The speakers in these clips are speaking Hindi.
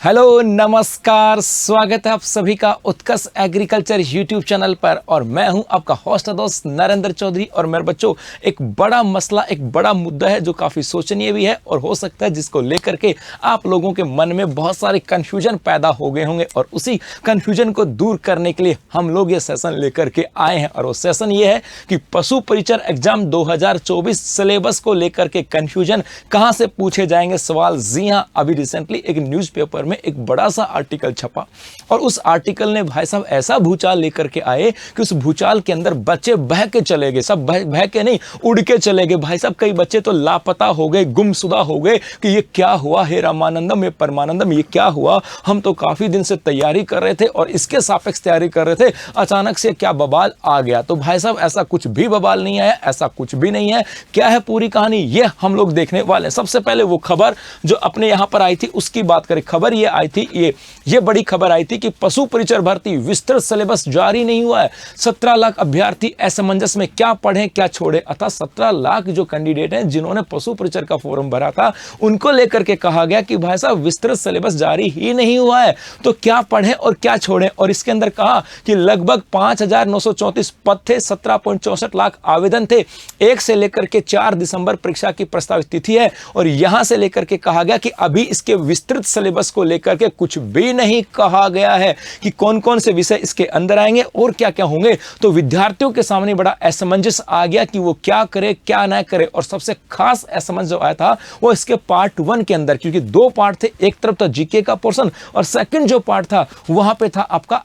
हेलो नमस्कार, स्वागत है आप सभी का उत्कर्ष एग्रीकल्चर यूट्यूब चैनल पर। और मैं हूं आपका होस्ट दोस्त नरेंद्र चौधरी। और मेरे बच्चों, एक बड़ा मसला, एक बड़ा मुद्दा है जो काफ़ी सोचनीय भी है और हो सकता है जिसको लेकर के आप लोगों के मन में बहुत सारे कन्फ्यूजन पैदा हो गए होंगे। और उसी कन्फ्यूजन को दूर करने के लिए हम लोग ये सेशन लेकर के आए हैं। और वो सेशन ये है कि पशु परिचर एग्जाम 2024 सिलेबस को लेकर के कन्फ्यूजन कहाँ से पूछे जाएंगे सवाल। जी हाँ, अभी रिसेंटली एक न्यूज़पेपर में एक बड़ा सा आर्टिकल छपा और उस आर्टिकल ने भाई साहब ऐसा भूचाल लेकर के आए कि उस भूचाल के अंदर बच्चे बह के चले गए। सब बह के नहीं, उड़ के चले गए भाई साहब। कई बच्चे तो लापता हो गए, गुमशुदा हो गए कि ये क्या हुआ, हे रामानंदम, हे परमानंदम, ये क्या हुआ। हम तो काफी दिन से तैयारी कर रहे थे और इसके सापेक्ष तैयारी कर रहे थे, अचानक से क्या बवाल आ गया। तो भाई साहब ऐसा कुछ भी बवाल नहीं आया, ऐसा कुछ भी नहीं है। क्या है पूरी कहानी, ये हम लोग देखने वाले हैं। सबसे पहले वो खबर जो अपने यहां पर आई थी उसकी बात करें। खबर ये आई थी, ये बड़ी खबर आई थी कि पशु परिचर भर्ती विस्तृत सिलेबस जारी नहीं हुआ है। 17 लाख अभ्यर्थी असमंजस में, क्या पढ़ें क्या छोड़े। अतः 17 लाख जो कैंडिडेट हैं जिन्होंने पशु परिचर का फॉर्म भरा था, उनको लेकर के कहा गया कि भाई साहब विस्तृत सिलेबस जारी ही नहीं हुआ है, तो क्या पढ़ें और क्या छोड़ें। और इसके अंदर कहा कि लगभग 5,934 पद थे, 17.64 लाख आवेदन थे। 1 से लेकर के 4 दिसंबर परीक्षा की प्रस्तावित तिथि है। और यहां से लेकर के कहा गया कि अभी इसके विस्तृत सिलेबस को लेकर के कुछ भी नहीं कहा गया है कि कौन कौन से विषय इसके अंदर आएंगे और क्या क्या होंगे। तो विद्यार्थियों के सामने बड़ा असमंजस आ गया कि वो क्या करे क्या ना करे। और सबसे खास असमंजस जो आया था वो इसके पार्ट 1 के अंदर, क्योंकि 2 पार्ट थे। एक तरफ था जीके का पोर्शन और सेकंड जो पार्ट था वहां पे था आपका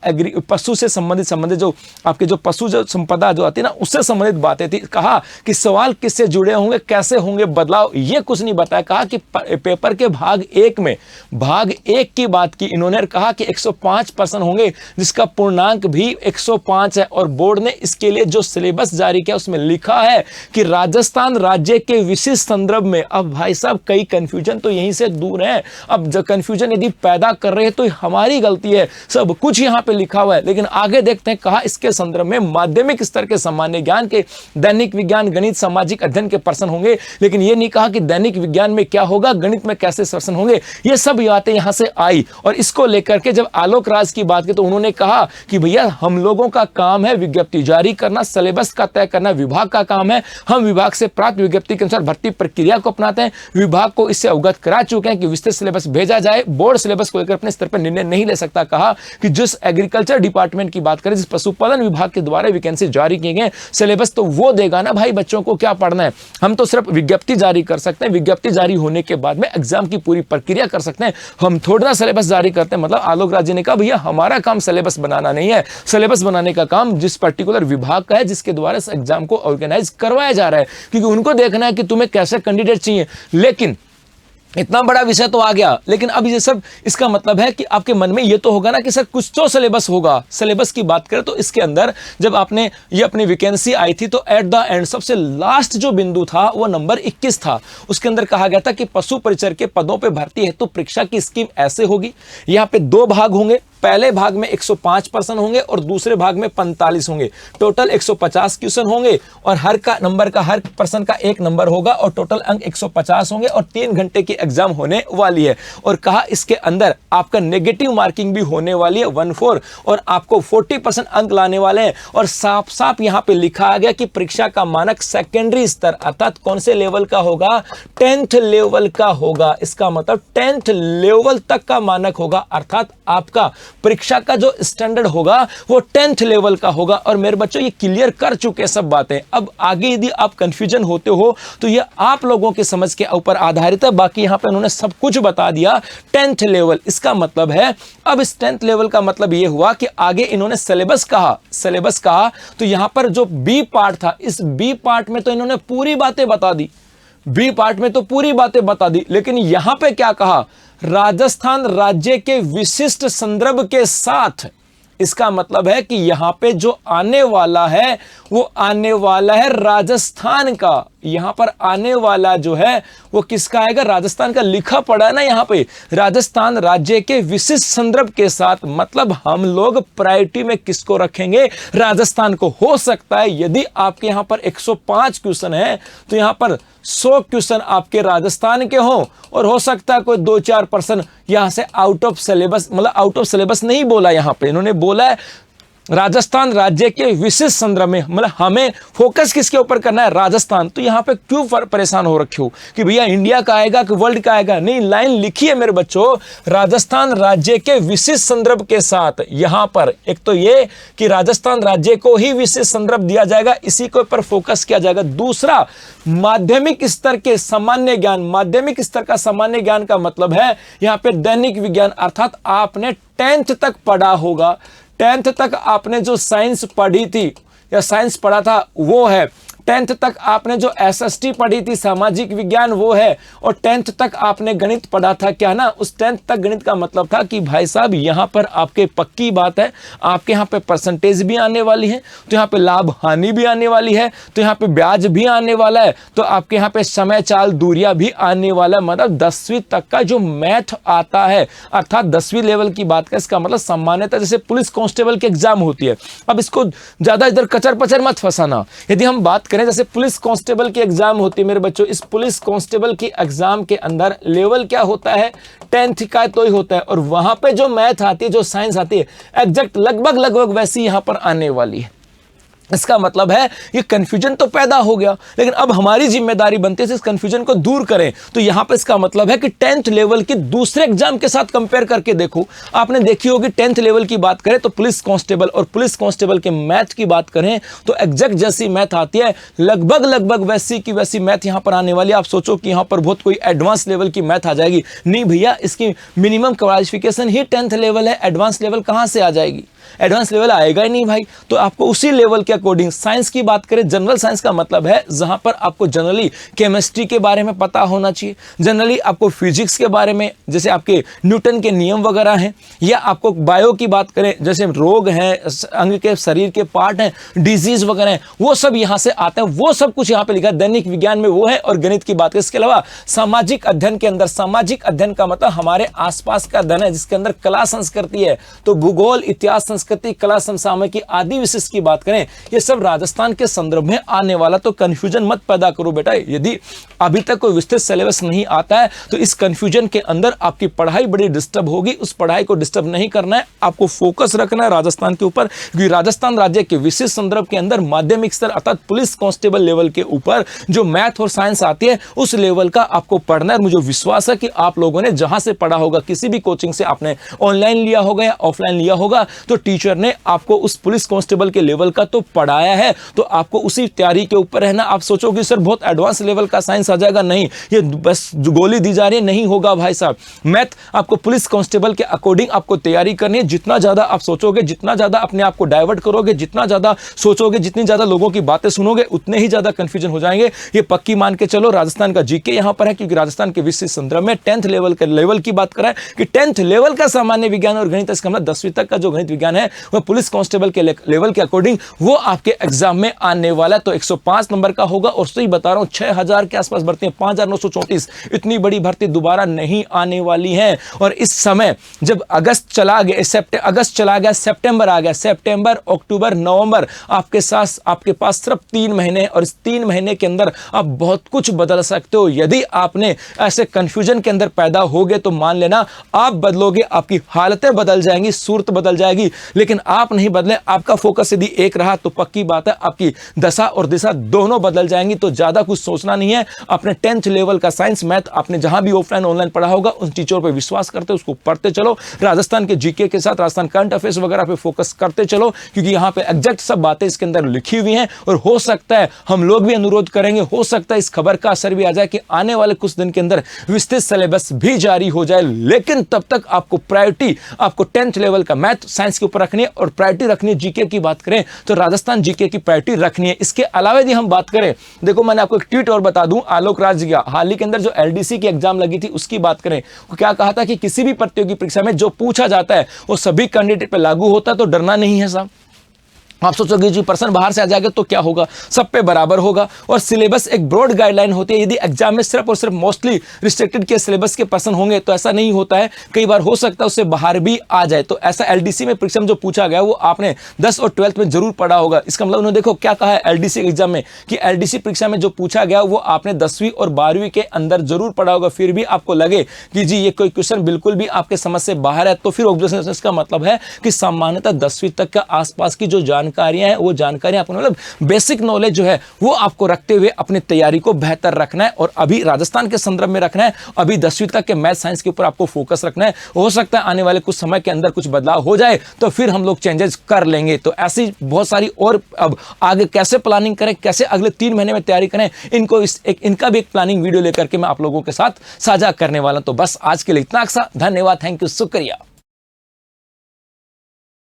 पशु से संबंधित जो आपके जो पशु जो संपदा जो आती है ना, उससे संबंधित बातें थी। कहा कि सवाल किससे जुड़े होंगे, कैसे होंगे बदलाव, ये कुछ नहीं बताया। कहा कि पेपर के भाग 1 की बात की इन्होंने, कहा कि 105% होंगे जिसका पूर्णांक भी 105 है। और बोर्ड ने इसके लिए जो सिलेबस जारी किया उसमें लिखा है कि राजस्थान राज्य के विशिष्ट संदर्भ में। अब भाई साहब कई कंफ्यूजन तो यहीं से दूर है। अब जो कंफ्यूजन यदि पैदा कर रहे हैं तो हमारी गलती है। सब कुछ यहां पे लिखा हुआ है, लेकिन आगे देखते हैं। कहा इसके संदर्भ में माध्यमिक स्तर के सामान्य ज्ञान के, दैनिक विज्ञान, गणित, सामाजिक अध्ययन के प्रश्न होंगे। लेकिन यह नहीं कहा कि दैनिक विज्ञान में क्या होगा, गणित में कैसे प्रश्न होंगे। ये सब बातें यहां से आई। और इसको लेकर के जब आलोक राज की बात की तो उन्होंने कहा कि भैया हम लोगों का काम है विज्ञप्ति जारी करना, सिलेबस का तय करना विभाग का काम है। हम विभाग से प्राप्त विज्ञप्ति के अनुसार भर्ती प्रक्रिया को अपनाते हैं। विभाग को इससे अवगत करा चुके हैं कि विस्तृत सिलेबस भेजा जाए। बोर्ड सिलेबस को लेकर अपने स्तर पर निर्णय नहीं ले सकता। कहा कि जिस एग्रीकल्चर डिपार्टमेंट की बात करें, जिस पशुपालन विभाग के द्वारा वैकेंसी जारी किए गए, सिलेबस तो वो देगा ना भाई, बच्चों को क्या पढ़ना है। हम तो सिर्फ विज्ञप्ति जारी कर सकते हैं। विज्ञप्ति जारी होने के बाद में एग्जाम की पूरी प्रक्रिया कर सकते हैं। हम थोड़ा सिलेबस जारी करते हैं। मतलब आलोक राज जी ने कहा भैया हमारा काम सिलेबस बनाना नहीं है। सिलेबस बनाने का काम जिस पर्टिकुलर विभाग का है जिसके द्वारा इस एग्जाम को ऑर्गेनाइज करवाया जा रहा है, क्योंकि उनको देखना है कि तुम्हें कैसे कैंडिडेट चाहिए। लेकिन इतना बड़ा विषय तो आ गया, लेकिन अब ये सब इसका मतलब है कि आपके मन में ये तो होगा ना कि सर कुछ तो सिलेबस होगा। सिलेबस की बात करें तो इसके अंदर जब आपने ये अपनी वैकेंसी आई थी तो एट द एंड सबसे लास्ट जो बिंदु था वो नंबर 21 था। उसके अंदर कहा गया था कि पशु परिचर के पदों पे भर्ती हेतु परीक्षा की स्कीम ऐसे होगी। यहाँ पे 2 भाग होंगे। पहले भाग में 105% होंगे और दूसरे भाग में 45 होंगे। टोटल 150 क्वेश्चन होंगे और हर पर्सन का 1 नंबर होगा और टोटल अंक 150 होंगे और 3 घंटे की एग्जाम होने वाली है। और कहा इसके अंदर आपका नेगेटिव मार्किंग भी होने वाली है 14 और आपको 40% अंक लाने वाले हैं। और साफ साफ यहां पे लिखा गया कि परीक्षा का मानक सेकेंडरी स्तर अर्थात कौन से लेवल का होगा, 10th लेवल का होगा। इसका मतलब 10th लेवल तक का मानक होगा, अर्थात आपका परीक्षा का जो स्टैंडर्ड होगा वो 10th लेवल का होगा। और मेरे बच्चों ये क्लियर कर चुके सब बातें। अब आगे यदि आप कंफ्यूजन होते हो तो ये आप लोगों के समझ के ऊपर आधारित है। बाकी यहां पे उन्होंने सब कुछ बता दिया। 10th लेवल इसका मतलब है, अब इस 10th लेवल का मतलब ये हुआ कि आगे इन्होंने सिलेबस कहा तो यहां पर जो बी पार्ट था, इस बी पार्ट में तो इन्होंने पूरी बातें बता दी। बी पार्ट में तो पूरी बातें बता दी, लेकिन यहां पे क्या कहा, राजस्थान राज्य के विशिष्ट संदर्भ के साथ। इसका मतलब है कि यहां पे जो आने वाला है वो आने वाला है राजस्थान का। यहां पर आने वाला जो है वो किसका आएगा, राजस्थान का। लिखा पड़ा है ना यहां पे, राजस्थान राज्य के विशिष्ट संदर्भ के साथ, मतलब हम लोग प्रायोरिटी में किसको रखेंगे, राजस्थान को। हो सकता है यदि आपके यहां पर 105 क्वेश्चन है तो यहां पर 100 क्वेश्चन आपके राजस्थान के हों, और हो सकता है कोई 2-4% यहां से आउट ऑफ सिलेबस, मतलब आउट ऑफ सिलेबस नहीं बोला यहां पे, इन्होंने बोला है राजस्थान राज्य के विशिष्ट संदर्भ में, मतलब हमें फोकस किसके ऊपर करना है, राजस्थान। तो यहां पे क्यों परेशान हो रखे हो कि भैया इंडिया का आएगा कि वर्ल्ड का आएगा, नहीं, लाइन लिखी है मेरे बच्चों, राजस्थान राज्य के विशिष्ट संदर्भ के साथ। यहां पर एक तो ये कि राजस्थान राज्य को ही विशिष्ट संदर्भ दिया जाएगा, इसी के ऊपर फोकस किया जाएगा। दूसरा, माध्यमिक स्तर के सामान्य ज्ञान। माध्यमिक स्तर का सामान्य ज्ञान का मतलब है यहां पे दैनिक विज्ञान, अर्थात आपने 10th तक पढ़ा होगा, 10th तक आपने जो साइंस पढ़ी थी या साइंस पढ़ा था वो है, 10th तक आपने जो एसएसटी पढ़ी थी सामाजिक विज्ञान वो है, और 10th तक आपने गणित पढ़ा था, क्या ना, उस 10th तक गणित का मतलब था कि भाई साहब यहां पर आपके पक्की बात है, आपके यहां पे परसेंटेज भी आने वाली है, तो यहां पे लाभ हानि भी आने वाली है, तो यहां पे ब्याज भी आने वाला है, तो आपके यहां पे समय चाल दूरियां भी आने वाला है। मतलब 10वीं तक का जो मैथ आता है, अर्थात 10वीं लेवल की बात का, इसका मतलब सामान्यतः जैसे पुलिस कांस्टेबल की एग्जाम होती है, अब इसको ज्यादा इधर कचर पचर मत फंसाना। यदि हम बात करें जैसे पुलिस कांस्टेबल की एग्जाम होती है मेरे बच्चों, इस पुलिस कांस्टेबल की एग्जाम के अंदर लेवल क्या होता है, 10th का तो ही होता है, और वहां पे जो मैथ आती है, जो साइंस आती है, एग्जैक्ट लगभग वैसी यहां पर आने वाली है। इसका मतलब है ये कंफ्यूजन तो पैदा हो गया, लेकिन अब हमारी जिम्मेदारी बनती है इस कंफ्यूजन को दूर करें। तो यहां पे इसका मतलब है कि 10th लेवल की दूसरे एग्जाम के साथ कंपेयर करके देखो। आपने देखी होगी 10th लेवल की बात करें तो पुलिस कांस्टेबल, और पुलिस कांस्टेबल के मैथ की बात करें तो एग्जैक्ट जैसी मैथ आती है, लगभग वैसी की वैसी मैथ यहां पर आने वाली है। आप सोचो कि यहां पर बहुत कोई एडवांस लेवल की मैथ आ जाएगी, नहीं भैया, इसकी मिनिमम क्वालिफिकेशन ही 10th लेवल है, एडवांस लेवल कहां से आ जाएगी, एडवांस लेवल आएगा ही नहीं भाई। तो आपको उसी लेवल के अकॉर्डिंग, साइंस की बात करें, जनरल साइंस का मतलब है जहां पर आपको जनरली केमिस्ट्री के बारे में पता होना चाहिए, जनरली आपको फिजिक्स के बारे में, जैसे आपके न्यूटन के नियम वगैरह हैं, या आपको बायो की बात करें जैसे रोग हैं, अंग के शरीर के पार्ट हैं, डिजीज वगैरह हैं, वो सब यहां से आते हैं, वो सब कुछ यहां पे लिखा है। दैनिक विज्ञान में वो है, और गणित की बात करें, इसके अलावा सामाजिक अध्ययन के अंदर, सामाजिक अध्ययन का मतलब हमारे आसपास का अध्ययन है जिसके अंदर कला संस्कृति है, तो भूगोल, इतिहास, संस्कृति, कला, समसामयिकी आदि विशिष्ट की बात करें, ये सब राजस्थान के संदर्भ में आने वाला। तो कंफ्यूजन मत पैदा करो बेटा, यदि अभी तक कोई विस्तृत सिलेबस नहीं आता है तो इस कंफ्यूजन के अंदर आपकी पढ़ाई बड़ी डिस्टर्ब होगी। उस पढ़ाई को डिस्टर्ब नहीं करना है, आपको फोकस रखना है राजस्थान के ऊपर, क्योंकि राजस्थान राज्य के विशिष्ट संदर्भ के अंदर माध्यमिक स्तर अर्थात पुलिस कांस्टेबल लेवल के ऊपर जो मैथ और साइंस आती है उस लेवल का आपको पढ़ना है। मुझे विश्वास है कि आप लोगों ने जहां से पढ़ा होगा, किसी भी कोचिंग से आपने ऑनलाइन लिया होगा या ऑफलाइन लिया होगा, तो टीचर ने आपको उस पुलिस कांस्टेबल के लेवल का तो पढ़ाया है, तो आपको उसी तैयारी के ऊपर रहना। आप सोचोगे सर बहुत एडवांस लेवल का साइंस आ जाएगा, नहीं, ये बस जो गोली दी जा रही है, नहीं होगा भाई साहब। मैथ आपको पुलिस कांस्टेबल के अकॉर्डिंग आपको तैयारी करनी है। जितना ज्यादा आप सोचोगे, जितना ज्यादा अपने आप को डाइवर्ट करोगे, जितना ज्यादा सोचोगे, जितनी ज्यादा लोगों की बातें सुनोगे, उतने ही ज्यादा कंफ्यूजन हो जाएंगे। ये पक्की मान के चलो। राजस्थान का जीके यहां पर है, क्योंकि राजस्थान के विशिष्ट संदर्भ में 10th लेवल के लेवल की बात करें कि 10th लेवल का सामान्य विज्ञान और गणित, इसका मतलब 10वीं तक का जो गणित विज्ञान है वह पुलिस कांस्टेबल के लेवल के अकॉर्डिंग वो आपके एग्जाम में आने वाला है। तो 105 नंबर का होगा, और सही बता रहा हूं 6000 के आसपास भर्ती है, 5934। इतनी बड़ी भर्ती दोबारा नहीं आने वाली है। और इस समय जब अगस्त चला गया, अगस्त चला गया, सितंबर आ गया, सितंबर, अक्टूबर, नवंबर, आपके साथ आपके पास सिर्फ 3 महीने, और इस 3 महीने के अंदर आप बहुत कुछ बदल सकते हो। यदि आपने ऐसे कंफ्यूजन के अंदर पैदा हो गए तो मान लेना आप बदलोगे, आपकी हालतें बदल जाएंगी, सूरत बदल जाएगी, लेकिन आप नहीं बदले, आपका फोकस यदि एक रहा तो पक्की बात है आपकी दशा और दिशा दोनों बदल जाएंगी। तो ज्यादा कुछ सोचना नहीं है। अपने 10th लेवल का साइंस, मैथ आपने जहां भी ऑफलाइन ऑनलाइन पढ़ा होगा उन टीचरों पर विश्वास करते उसको पढ़ते चलो। राजस्थान के जीके के साथ राजस्थान करंट अफेयर्स वगैरह पे फोकस करते चलो, क्योंकि यहां पे एग्जैक्ट सब बातें इसके अंदर लिखी हुई हैं। और हो सकता है हम लोग भी अनुरोध करेंगे, हो सकता है इस खबर का असर भी आ जाए कि आने वाले कुछ दिन के अंदर विस्तृत सिलेबस भी जारी हो जाए, लेकिन तब तक आपको प्रायोरिटी आपको 10th लेवल का मैथ साइंस के ऊपर रखनी है, और प्रायोरिटी रखनी है जीके की बात करें तो राजस्थान जीके की प्रायोरिटी रखनी है। इसके अलावा यदि हम बात करें, देखो मैंने आपको एक ट्वीट और बता दूं, आलोक राज जी का हाल ही के अंदर जो एलडीसी की एग्जाम लगी थी उसकी बात करें, वो क्या कहा था कि किसी भी प्रतियोगी परीक्षा में जो पूछा जाता है वो सभी कैंडिडेट पे लागू होता है, तो डरना नहीं है साहब। आप सोचोगे जी पर्सन बाहर से आ जाएगा तो क्या होगा, सब पे बराबर होगा। और सिलेबस एक ब्रॉड गाइडलाइन होती है, यदि एग्जाम में सिर्फ और सिर्फ मोस्टली रिस्ट्रिक्टेड के सिलेबस के पर्सन होंगे तो ऐसा नहीं होता है, कई बार हो सकता है उससे बाहर भी आ जाए। तो ऐसा एलडीसी में परीक्षा में जो पूछा गया वो आपने 10 और 12th में जरूर पढ़ा होगा। इसका मतलब उन्होंने देखो क्या कहा है एलडीसी एग्जाम में कि एलडीसी परीक्षा में जो पूछा गया वो आपने 10वीं और 12वीं के अंदर जरूर पढ़ा होगा। फिर भी आपको लगे कि जी ये कोई क्वेश्चन बिल्कुल भी आपके समझ से बाहर है, तो फिर ऑब्जर्वेशन इसका मतलब है कि सामान्यतः 10वीं तक का आसपास की जो जानकारियां हैं वो जानकारी आपको मतलब बेसिक नॉलेज जो है वो आपको रखते हुए अपनी तैयारी को बेहतर रखना है। और अभी राजस्थान के संदर्भ में रखना है, अभी 10वीं तक के मैथ साइंस के ऊपर आपको फोकस रखना है। हो सकता है आने वाले कुछ समय के अंदर कुछ बदलाव हो जाए तो फिर हम लोग चेंजेस कर लेंगे। तो ऐसी बहुत सारी और अब आगे कैसे प्लानिंग करें, कैसे अगले 3 महीने में तैयारी करें, इनका भी एक प्लानिंग वीडियो लेकर के मैं आप लोगों के साथ साझा करने वाला हूं। तो बस आज के लिए इतना सा, धन्यवाद, थैंक यू, शुक्रिया।